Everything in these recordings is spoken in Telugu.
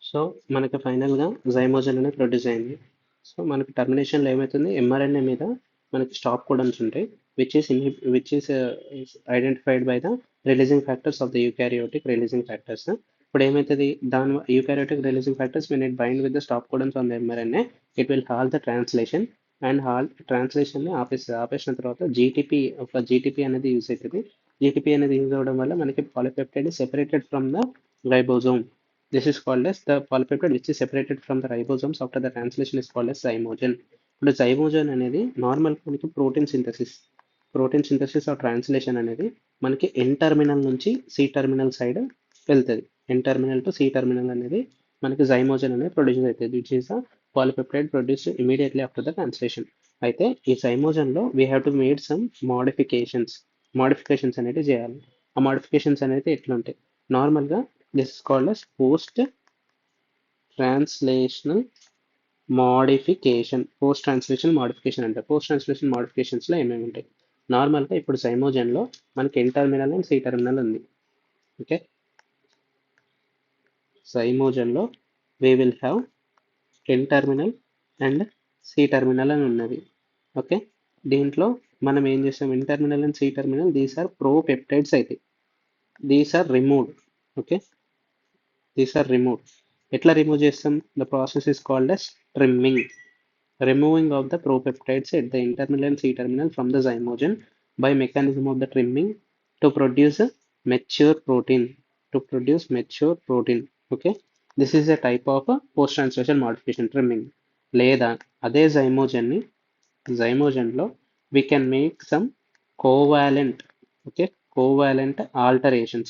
సో మనకి ఫైనల్గా జైమోజన్ అనేది ప్రొడ్యూస్ అయింది. సో మనకి టర్మినేషన్లో ఏమవుతుంది, ఎంఆర్ఎన్ఏ మీద మనకి స్టాప్ కోడన్స్ ఉంటాయి, which is identified by the releasing factors of the eukaryotic releasing factors. ఇప్పుడు ఏమవుతుంది, దాని eukaryotic releasing factors when it bind with the stop codons on the mRNA, it will halt the translation and ట్రాన్స్లేషన్ని ఆపేసిన తర్వాత జీటీపీ అనేది యూజ్ అవుతుంది. జీటీపీ అనేది యూజ్ అవ్వడం వల్ల మనకి polypeptide separated from the ribosome. This is called as the polypeptide which is separated from the ribosomes after the translation is called as zymogen. ఇప్పుడు zymogen అనేది నార్మల్ మనకి ప్రోటీన్ సింథసిస్ ఆర్ ట్రాన్స్లేషన్ అనేది మనకి ఎన్ టర్మినల్ నుంచి సి టర్మినల్ సైడ్ వెళ్తుంది. N terminal to C terminal అనేది మనకి జైమోజన్ అనేది ప్రొడ్యూస్ అవుతుంది, which is a polypeptide produced immediately after the translation. అయితే ఈ జైమోజన్లో we have to made some modifications అనేది చేయాలి. ఆ మాడిఫికేషన్స్ అనేది ఎట్లుంటాయి, నార్మల్గా this is called as post translational modification అంటే పోస్ట్ ట్రాన్స్లేషన్ మోడిఫికేషన్స్లో ఏమేమి ఉంటాయి. నార్మల్గా ఇప్పుడు జైమోజన్లో మనకి N terminal and C terminal ఉంది. ఓకే, జైమోజన్లో we will have N terminal and C terminal అని ఉన్నది. ఓకే, దీంట్లో మనం ఏం చేస్తాం, N terminal and C terminal these are propeptides అయితే these are removed. Okay, these are removed. ఎట్లా రిమూవ్ చేస్తాం, the process is called as removing of the propeptides at the N-terminal and C-terminal from the zymogen by mechanism of the trimming to produce a mature protein. Okay, this is a type of a post-translation modification, trimming. లేదా అదే జైమోజన్లో we can make some covalent okay covalent alterations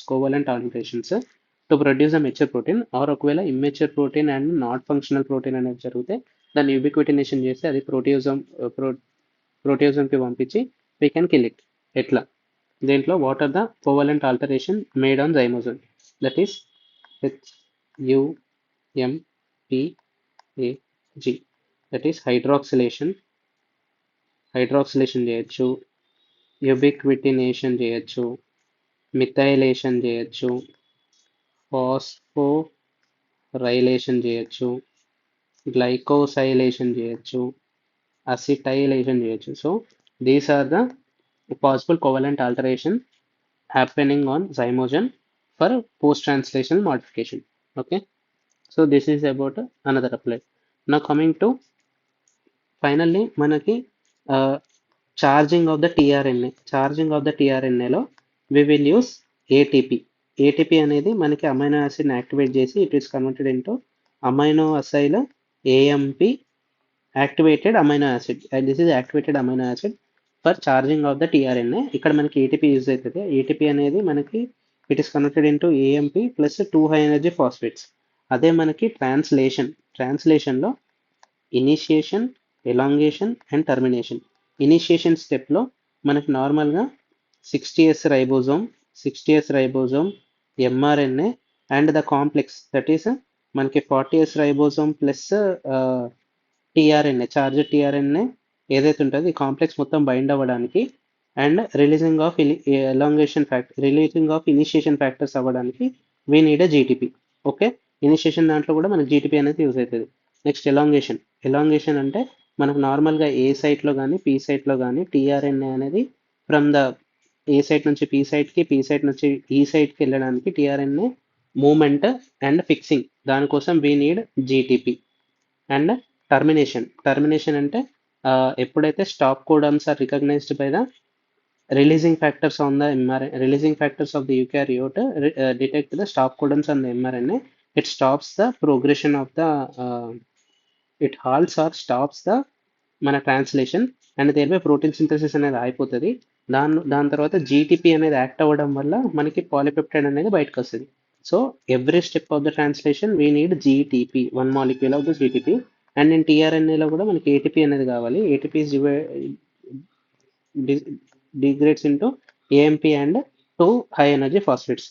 to produce a mature protein, or ఒకవేళ immature protein and not functional protein అనేది జరిగితే దాన్ని యూబిక్విటినేషన్ చేసి అది ప్రోటియోజంకి పంపించి వీ కెన్ కిల్ ఇట్. ఎట్లా, దీంట్లో what are the covalent alteration made on zymogen, that is HUMPAG, that is hydroxylation చేయొచ్చు, యూబిక్విటినేషన్ చేయొచ్చు, మిథైలేషన్ చేయొచ్చు, ఫాస్ఫోరైలేషన్ చేయొచ్చు, గ్లైకోసైలేషన్ చేయొచ్చు, అసిటైలేషన్ చేయొచ్చు. So these are the possible covalent alteration happening on zymogen for post-translational modification. Okay, so this is about another apply. Now coming to finally మనకి ఛార్జింగ్ ఆఫ్ ద టీఆర్ఎన్ఏలో we will use ఏటీపీ అనేది మనకి అమైనో యాసిడ్ని యాక్టివేట్ చేసి it is converted into amino acyl AMP activated amino acid, and this is activated amino acid for charging of the tRNA. ఇక్కడ మనకి ఏటీపీ యూజ్ అవుతుంది. ఏటీపీ అనేది మనకి it is converted into AMP plus 2 high energy phosphates. అదే మనకి ట్రాన్స్లేషన్లో initiation, elongation and termination. Initiation స్టెప్లో మనకి నార్మల్గా 60S ribosome mRNA and the complex that is మనకి 40S ribosome plus tRNA, charge tRNA ఏదైతే ఉంటుందో ఈ కాంప్లెక్స్ మొత్తం బైండ్ అవ్వడానికి and releasing of initiation factors అవ్వడానికి we need a GTP. Okay, initiation దాంట్లో కూడా మనకి జీటీపీ అనేది యూజ్ అవుతుంది. నెక్స్ట్ ఎలాంగేషన్ అంటే మనకు నార్మల్గా ఏ సైట్లో కానీ పీ సైట్లో కానీ టీఆర్ఎన్ఏ అనేది ఫ్రమ్ ద ఏ సైట్ నుంచి పీ సైట్కి, పీ సైట్ నుంచి ఈ సైట్కి వెళ్ళడానికి టీఆర్ఎన్ఏ మూమెంట్ అండ్ ఫిక్సింగ్, దానికోసం we need GTP. And termination అంటే ఎప్పుడైతే stop codons are recognized by the releasing factors of the eukaryote detect the stop codons on the mRNA, it stops the progression of the it halts or stops the మన translation and thereby protein synthesis అనేది అయిపోతుంది. దాని తర్వాత జీటీపీ అనేది యాక్ట్ అవ్వడం వల్ల మనకి పాలిపెప్టైడ్ అనేది బయటకు వస్తుంది. So every step of the translation we need GTP, 1 molecule of the GTP. And in టీఆర్ఎన్ఏలో కూడా మనకి ఏటీపీ అనేది కావాలి. ATP degrades into AMP and 2 high energy phosphates.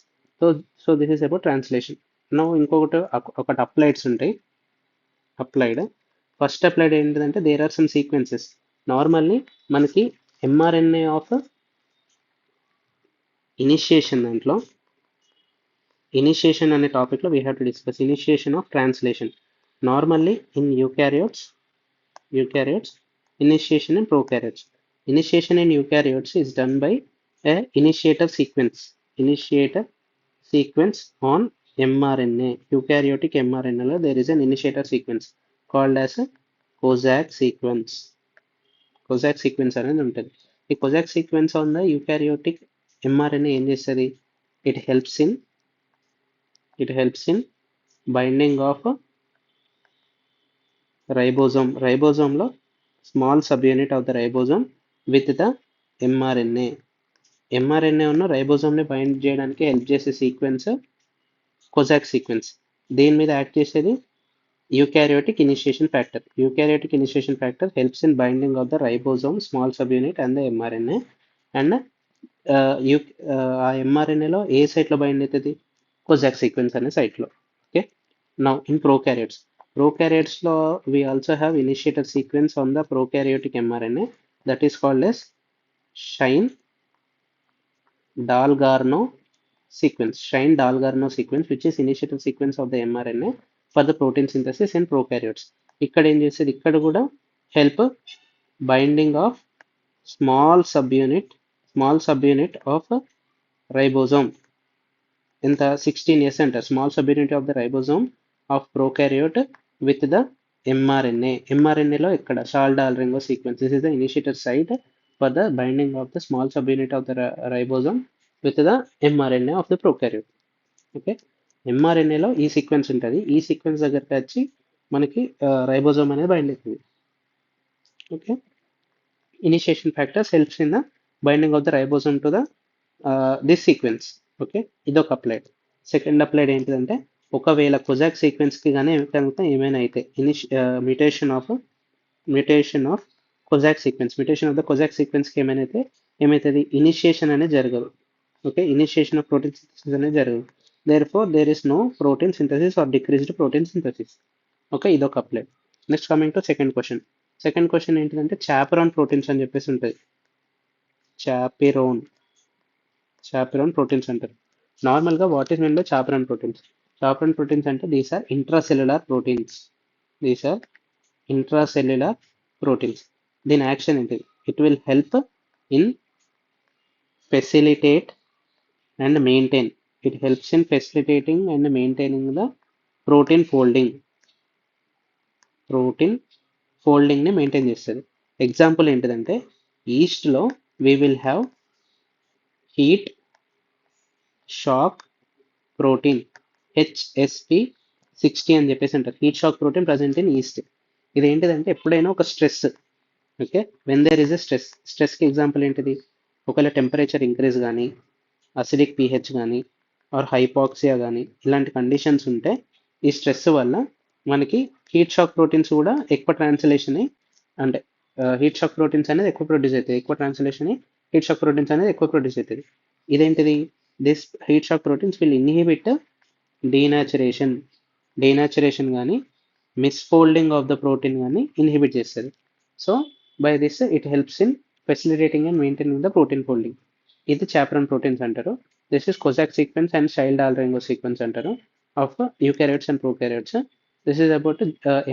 So this is about translation. Now ఒకటి అప్లైడ్స్ ఉంటాయి. ఫస్ట్ అప్లైడ్ ఏంటంటే there are some sequences. Normally మనకి ఎంఆర్ఎన్ఏ ఆఫ్ ఇనిషియేషన్ దాంట్లో ఇనిషియేషన్ అనే టాపిక్లో we have to discuss initiation of translation. Normally in eukaryotes, initiation in prokaryotes. Initiation in eukaryotes is done by a initiator sequence on mRNA. Eukaryotic mRNA లో there is an initiator sequence called as a Kozak sequence. Kozak sequence అనేది ఉంటుంది. ఈ Kozak sequence on the eukaryotic mRNA ఏం చేస్తుంది? It helps in binding of ribosome. Ribosome లో small subunit of the ribosome with the mRNA. mRNA ఉన్న రైబోజోమ్ ని బైండ్ చేయడానికి హెల్ప్ చేసే సీక్వెన్స్ కొజాక్ సీక్వెన్స్. దేని మీద యాక్ట్ చేసేది? Eukaryotic initiation factor. Eukaryotic initiation factor helps in binding of the ribosome small subunit and the mRNA. And ఆ ఎంఆర్ఎన్ఏలో ఏ సైట్లో బైండ్ అవుతుంది? కొజాక్ సీక్వెన్స్ అనే సైట్లో. Okay, now in prokaryotes. ప్రోకారియోట్స్లో we also have initiator sequence on the prokaryotic mRNA that is called as Shine-Dalgarno sequence, which is initiator sequence of the mRNA for the protein synthesis in prokaryotes. ఇక్కడ ఏం చేసేది? ఇక్కడ కూడా help binding of small subunit of ribosome. ఎంత? 16S అంటారు. Small subunit of the ribosome of prokaryote with the mRNA. mRNA లో ఇక్కడ Shall-Dalrymple sequence. This is the initiator site for the binding of the small subunit of the ribosome with the mRNA of the prokaryote. Okay, mRNA లో ఈ సీక్వెన్స్ ఉంటుంది. ఈ సీక్వెన్స్ దగ్గరికి వచ్చి మనకి రైబోజోమ్ అనేది బైండ్ అవుతుంది. Okay, initiation factors helps in the binding of the ribosome to the this sequence. Okay, ఇదొక అప్లైడ్. సెకండ్ అప్లైడ్ ఏంటిదంటే, ఒకవేళ కొజాక్ సీక్వెన్స్కి కానీ కనుక ఏమైనా అయితే mutation of Kozak sequence, mutation of the Kozak సీక్వెన్స్కి ఏమైనా అయితే ఏమవుతుంది? ఇనిషియేషన్ అనేది జరగదు. Okay, initiation of protein synthesis అనేది జరగదు. There is no protein synthesis or decreased protein synthesis. Okay, ఇదొక applied. Next coming to second question. Second question ఏంటిదంటే చాపెరోన్ ప్రోటీన్స్ అని చెప్పేసి ఉంటుంది. చాపెరోన్ ప్రోటీన్స్ అంటారు. నార్మల్గా what is mean by chaperone proteins? Chaperone proteins అంటే దీస్ ఆర్ ఇంట్రాసెల్యులర్ ప్రోటీన్స్. దీని యాక్షన్ ఏంటి? It will help in facilitate and maintain. It helps in facilitating and maintaining the protein ఫోల్డింగ్ని మెయింటైన్ చేస్తుంది. ఎగ్జాంపుల్ ఏంటిదంటే, ఈస్ట్లో we will have heat shock protein HSP60 అని చెప్పేసి అంటారు. Heat shock protein present in yeast. ఇది ఏంటిదంటే, ఎప్పుడైనా ఒక stress, okay, when there is a స్ట్రెస్కి ఎగ్జాంపుల్ ఏంటిది? ఒకవేళ టెంపరేచర్ ఇంక్రీజ్ కానీ, అసిడిక్ pH కానీ, ఆర్ హైపాక్సియా కానీ, ఇలాంటి కండిషన్స్ ఉంటే ఈ స్ట్రెస్ వల్ల మనకి హీట్ షాక్ ప్రోటీన్స్ కూడా ఎక్కువ ట్రాన్స్లేషన్ అయ్యి, అంటే హీట్ షాక్ ప్రోటీన్స్ అనేది ఎక్కువ ప్రొడ్యూస్ అవుతుంది. ఎక్కువ ట్రాన్స్లేషన్ అయ్యి హీట్ షాక్ ప్రోటీన్స్ అనేది ఎక్కువ ప్రొడ్యూస్ అవుతుంది. ఇదేంటిది? This heat shock proteins will inhibit denaturation కానీ, మిస్ఫోల్డింగ్ ఆఫ్ ద ప్రోటీన్ కానీ ఇన్హిబిట్ చేస్తుంది. So by this it helps in facilitating and maintaining the protein folding. ఇది చాపెరోన్ ప్రోటీన్స్ అంటారు. This is Kozak sequence and Shine-Dalrymple sequence అంటారు of eukaryotes and prokaryotes. This is about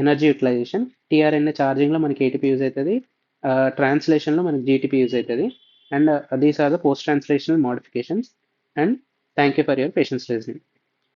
energy utilization. TRNA ఛార్జింగ్లో మనకి ATP యూజ్ అవుతుంది, ట్రాన్స్లేషన్లో మనకి GTP యూజ్ అవుతుంది. And these are the post translational modifications. And thank you for your patience listening.